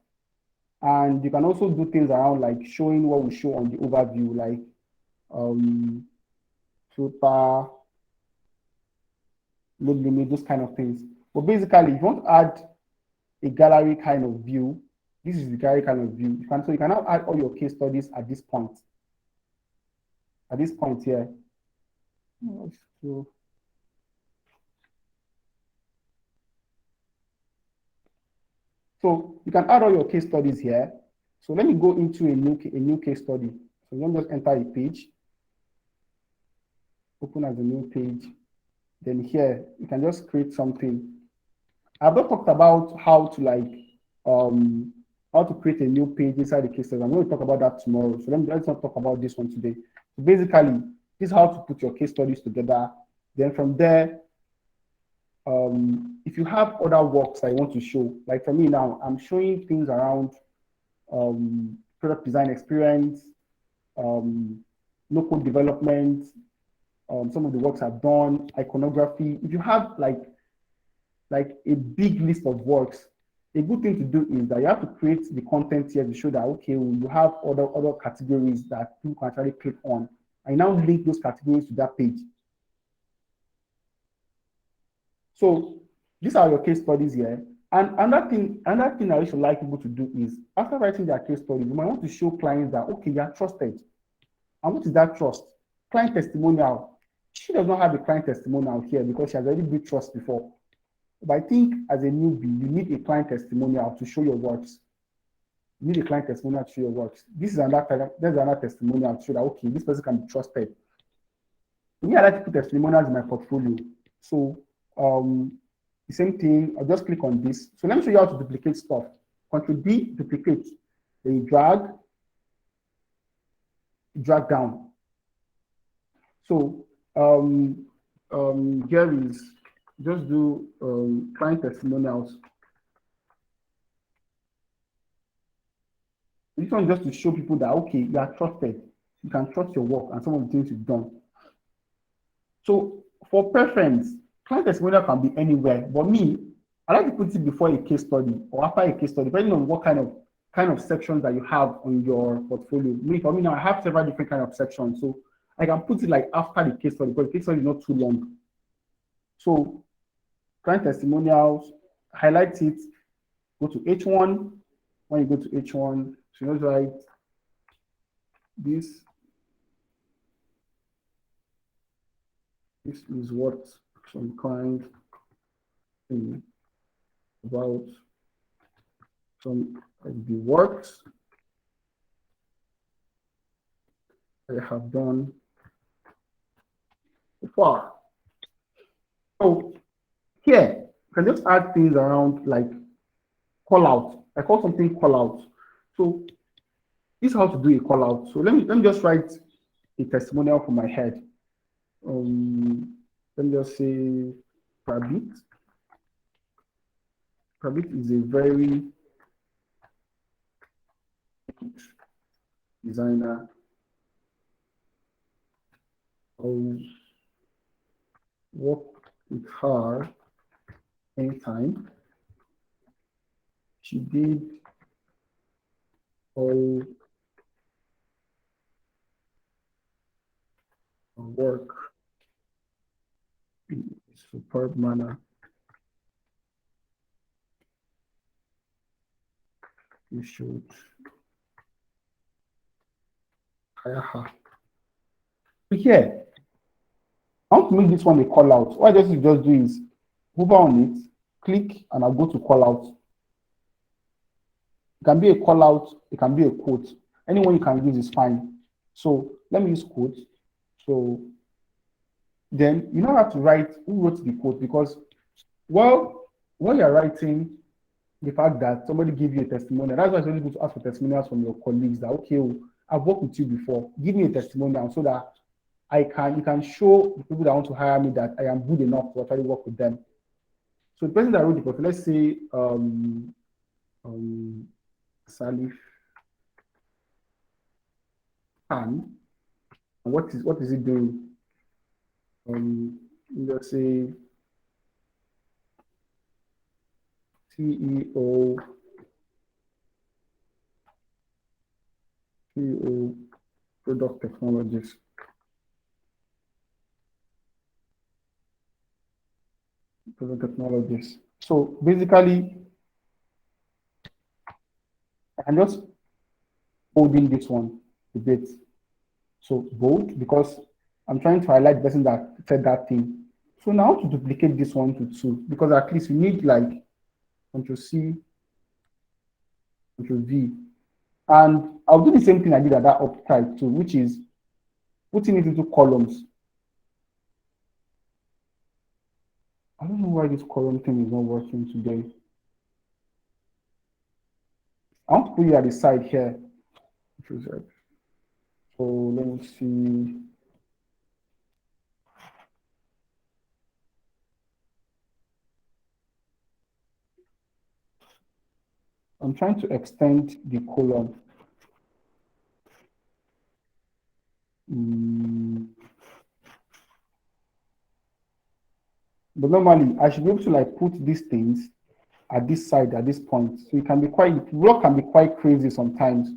And you can also do things around like showing what we show on the overview, like filter, load limit, those kind of things. But basically, if you want to add a gallery kind of view, this is the gallery kind of view. So you can now add all your case studies at this point. At this point here. So you can add all your case studies here. So let me go into a new case study. So let me just enter a page. Open as a new page. Then here you can just create something. I've not talked about how to create a new page inside the case study. I'm going to talk about that tomorrow. So let's not talk about this one today. So basically, this is how to put your case studies together. Then from there, if you have other works I want to show, like for me now, I'm showing things around product design experience, no-code development, some of the works I've done, iconography. If you have like a big list of works, a good thing to do is that you have to create the content here to show that, okay, you have other categories that people can actually click on. I now link those categories to that page. So these are your case studies here. And another thing I should like people to do is, after writing their case studies, you might want to show clients that, okay, you are trusted. And what is that trust? Client testimonial. She does not have a client testimonial here because she has already built trust before. But I think as a newbie, you need a client testimonial to show your works. You need a client testimonial to show your works. There's another testimonial to show that, okay, this person can be trusted. Me, I like to put testimonials in my portfolio. So the same thing, I'll just click on this. So let me show you how to duplicate stuff. Control D, duplicate. Then you drag down. So here is, just do client testimonials. This one just to show people that, okay, you are trusted. You can trust your work and some of the things you've done. So for preference, client testimonial can be anywhere, but me, I like to put it before a case study or after a case study, depending on what kind of sections that you have on your portfolio. For me now, I have several different kind of sections, so I can put it like after the case study because the case study is not too long. So client testimonials, highlight it, go to H1. When you go to H1, so you just write this. This is what some kind about some of the works I have done so far. So here, you can just add things around like call out. I call something call out. So this is how to do a call out. So let me just write a testimonial from my head. Let me just say Prabit. Prabit is a very good designer. I'll work with her anytime. She did all her work in a superb manner. You should hire her. So here, I want to make this one a call out. What I just do is hover on it, click, and I'll go to call out. It can be a call out, it can be a quote. Anyone you can use is fine. So let me use quote. So then you don't have to write who wrote the quote because, well, when you're writing, the fact that somebody give you a testimonial. That's why it's really good to ask for testimonials from your colleagues that, okay, oh, I've worked with you before. Give me a testimonial so that you can show the people that want to hire me that I am good enough to actually work with them. So the person that wrote the profile, let's say Salif Khan. What is he doing? Let's say CEO product technologies. Product technologies. So basically, I can just holding this one a bit. So bold, because I'm trying to highlight the person that said that thing. So now to duplicate this one to 2, because at least you need like Control C, Control V. And I'll do the same thing I did at that up type too, which is putting it into columns. I don't know why this column thing is not working today. I want to put you at the side here. So let me see. I'm trying to extend the column. But normally I should be able to like put these things at this side at this point. So it can be quite, work can be quite crazy sometimes.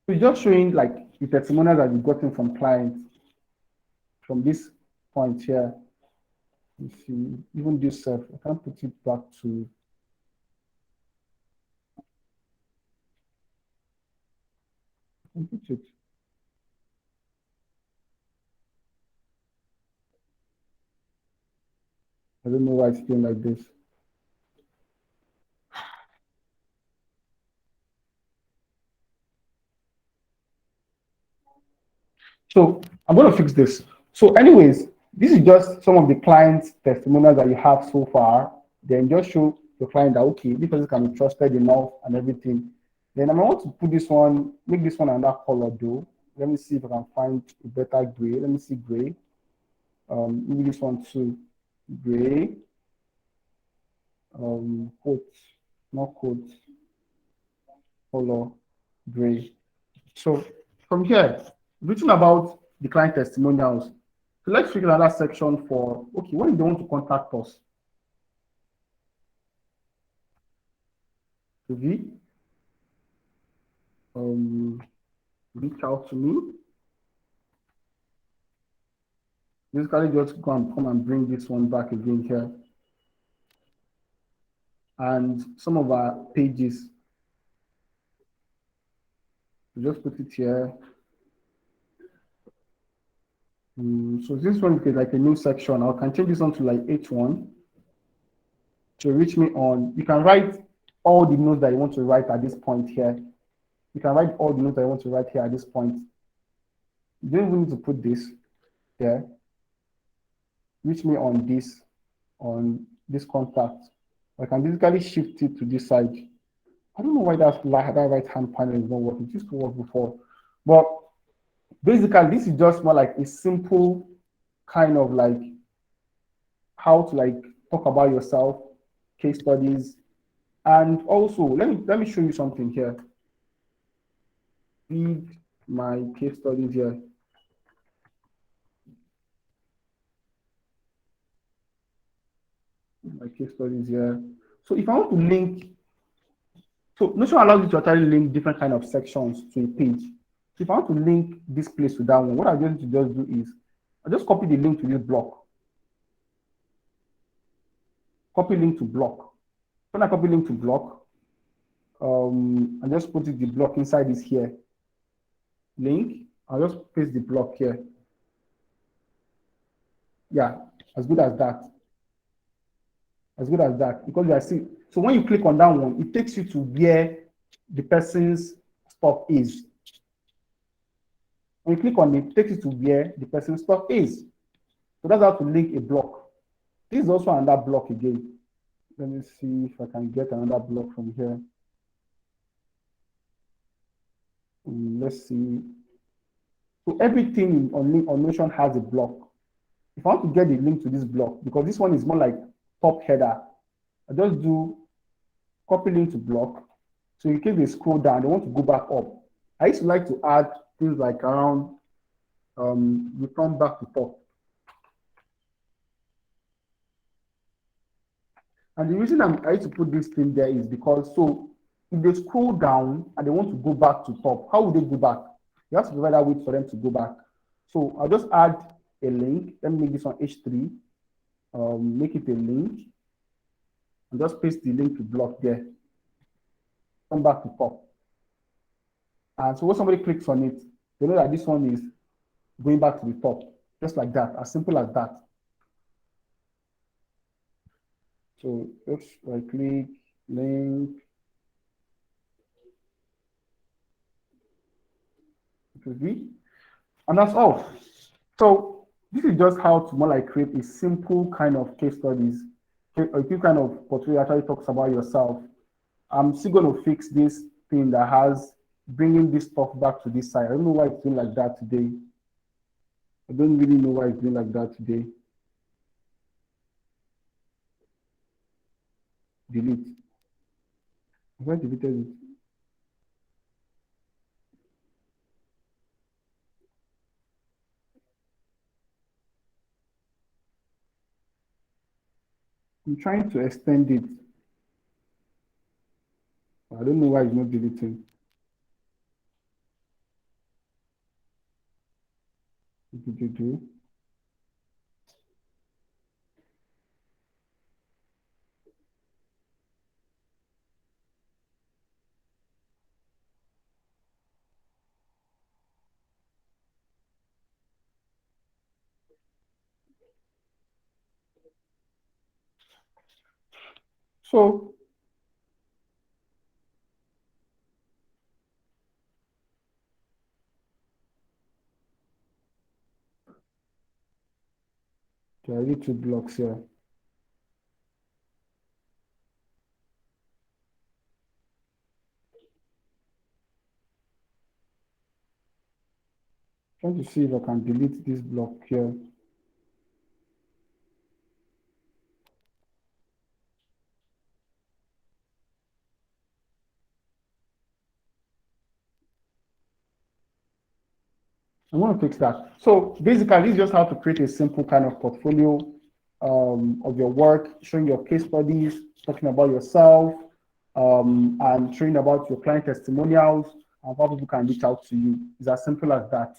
So it's just showing like the testimonials that you've gotten from clients from this point here. You see, even this self, I can't put it back to. I can put it. I don't know why it's doing like this. So I'm going to fix this. So anyways, this is just some of the clients' testimonials that you have so far. Then just show the client that, okay, this person can be trusted enough and everything. Then I want to put this one, make this one another color though. Let me see if I can find a better gray. Let me see gray. Maybe this one too. Gray. Quote, not quote. Color, gray. So from here, written about the client testimonials. So let's figure another section for, okay, when they want to contact us. So V, reach out to me. Basically, just come and bring this one back again here. And some of our pages, so just put it here. So this one is like a new section. I can change this one to like H1 to reach me on. You can write all the notes that you want to write at this point here. You can write all the notes that you want to write here at this point. You don't even need to put this there. Reach me on this contact. I can basically shift it to this side. I don't know why that right hand panel is not working. It used to work before. But basically, this is just more like a simple kind of like how to like talk about yourself, case studies, and also let me show you something here. Read my case studies here. My case studies here. So if I want to link, so Notion allows you to actually link different kind of sections to a page. So if I want to link this place to that one, what I'm going to just do is I just copy the link to this block. Copy link to block. When I copy link to block, I just put the block inside this here. Link, I'll just paste the block here. Yeah, as good as that. As good as that, because you are see. So when you click on that one, it takes you to where the person's stuff is. When you click on it, it takes you to where the person's stuff is. So that's how to link a block. This is also another block again. Let me see if I can get another block from here. Let's see. So everything on Notion has a block. If I want to get the link to this block, because this one is more like top header, I just do copy link to block. So in case they scroll down, they want to go back up. I used to like to add things like around return back to top. And the reason I used to put this thing there is because so if they scroll down and they want to go back to top, how would they go back? You have to provide that way for them to go back. So I'll just add a link. Let me make this one H3. Make it a link. And just paste the link to block there. Come back to top. And so when somebody clicks on it, they know that this one is going back to the top. Just like that, as simple as that. So let's right click, link. And that's all. So this is just how to more like create a simple kind of case studies, a few kind of portfolio actually talks about yourself. I'm still going to fix this thing that has bringing this stuff back to this side. I don't know why it's doing like that today. I don't really know why it's doing like that today. Delete. Have I deleted it? I'm trying to extend it. I don't know why it's not deleting. What did you do? So there are already 2 blocks here. Trying to see if I can delete this block here. I'm going to fix that. So basically, this is just how to create a simple kind of portfolio of your work, showing your case studies, talking about yourself, and showing about your client testimonials and how people can reach out to you. It's as simple as that.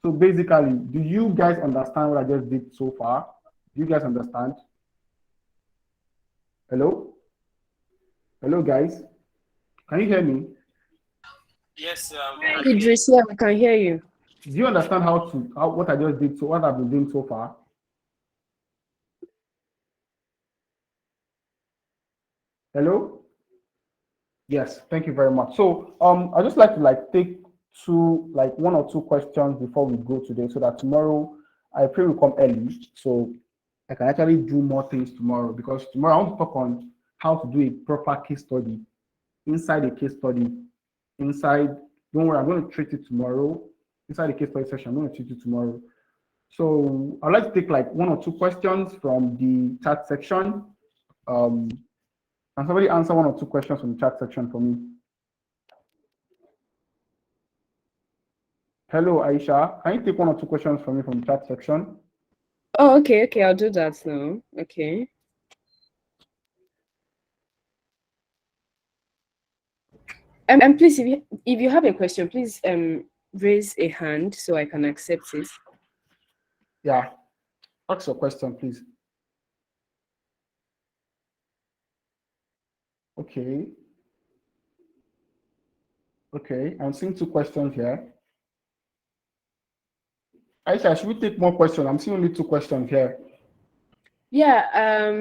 So basically, do you guys understand what I just did so far? Do you guys understand? Hello? Hello, guys? Can you hear me? Yes, Idris, yeah, we can hear you. Do you understand what I just did, so what I've been doing so far? Hello? Yes, thank you very much. So I'd just like to take one or two questions before we go today, so that tomorrow I pray we come early, so I can actually do more things tomorrow, because tomorrow I want to talk on how to do a proper case study, inside a case study, don't worry, I'm going to treat it tomorrow. Inside the case study session, I'm going to treat it tomorrow. So I'd like to take one or two questions from the chat section. Can somebody answer one or two questions from the chat section for me? Hello, Aisha. Can you take one or two questions from me from the chat section? Oh, okay, I'll do that now. Okay. And please, if you have a question, please raise a hand so I can accept it. Yeah. Ask your question, please. Okay. Okay, I'm seeing two questions here. Aisha, should we take more questions? I'm seeing only two questions here. Yeah,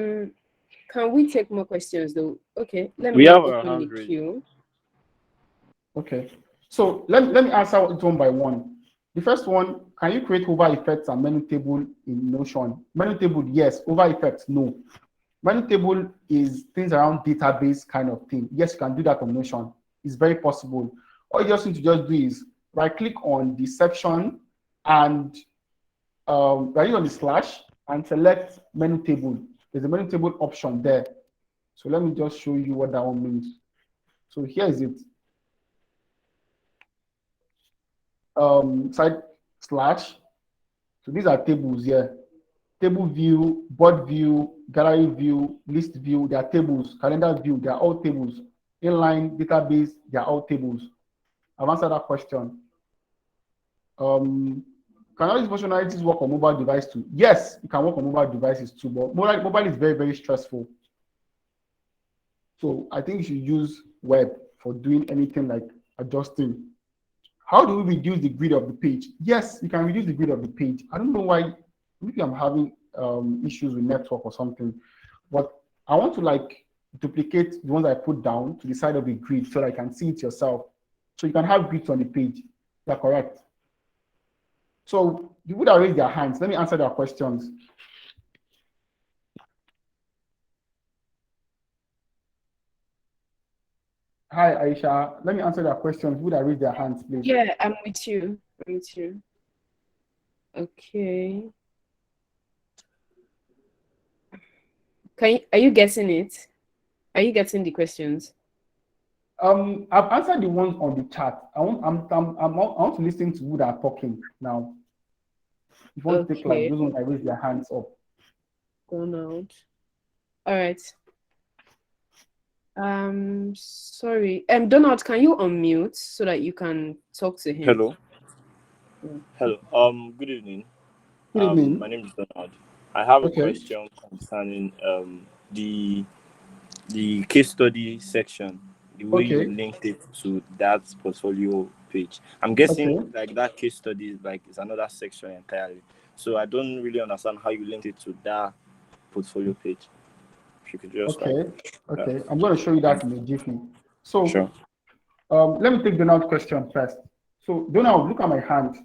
can we take more questions though? Okay, let We me have open the queue. Okay, so let me answer it one by one. The first one, can you create hover effects and menu table in Notion? Menu table, yes. Hover effects, no. Menu table is things around database kind of thing. Yes, you can do that on Notion. It's very possible. All you just need to just do is right click on the section and right on the slash and select menu table. There's a menu table option there. So let me just show you what that one means. So here is it. Side slash. So these are tables here. Table view, board view, gallery view, list view, they are tables. Calendar view, they are all tables. Inline database, they are all tables. I've answered that question. Can all these functionalities work on mobile device too? Yes, you can work on mobile devices too, but mobile is very, very stressful. So I think you should use web for doing anything like adjusting. How do we reduce the grid of the page? Yes, you can reduce the grid of the page. I don't know why, maybe I'm having issues with network or something, but I want to like duplicate the ones I put down to the side of the grid so that I can see it yourself. So you can have grids on the page. They're correct. So the people that raise their hands, let me answer their questions. Hi, Aisha. Let me answer their questions. People that raise their hands, please. Yeah, I'm with you. I'm with you. Okay. Are you getting it? Are you getting the questions? I've answered the ones on the chat. I want to listen to who that are talking now. If you want to take like those ones that raise their hands up. Going out. All right. Sorry. Donald, can you unmute so that you can talk to him? Hello. Hello. Good evening. Good evening. My name is Donald. I have a Okay. question concerning the case study section, the way you linked it to that portfolio page. I'm guessing like that case study is like it's another section entirely. So I don't really understand how you linked it to that portfolio page. If you could just Okay. I'm going to show you that in a jiffy. So sure. Let me take Donald's question first. So Donald, look at my hand.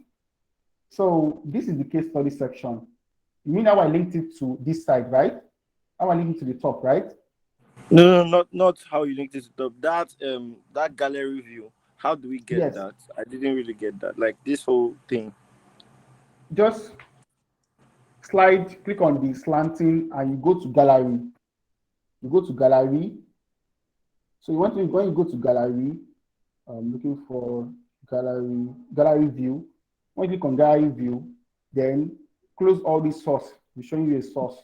So this is the case study section. You mean how I linked it to this side, right? How I linked it to the top, right? No, not how you linked it to the top. That gallery view. How do we get that? I didn't really get that. Like this whole thing. Just slide, click on the slanting, and you go to gallery. You go to gallery. So when you go to gallery, I'm looking for gallery view. When you click on gallery view, then close all these source. We're showing you a source.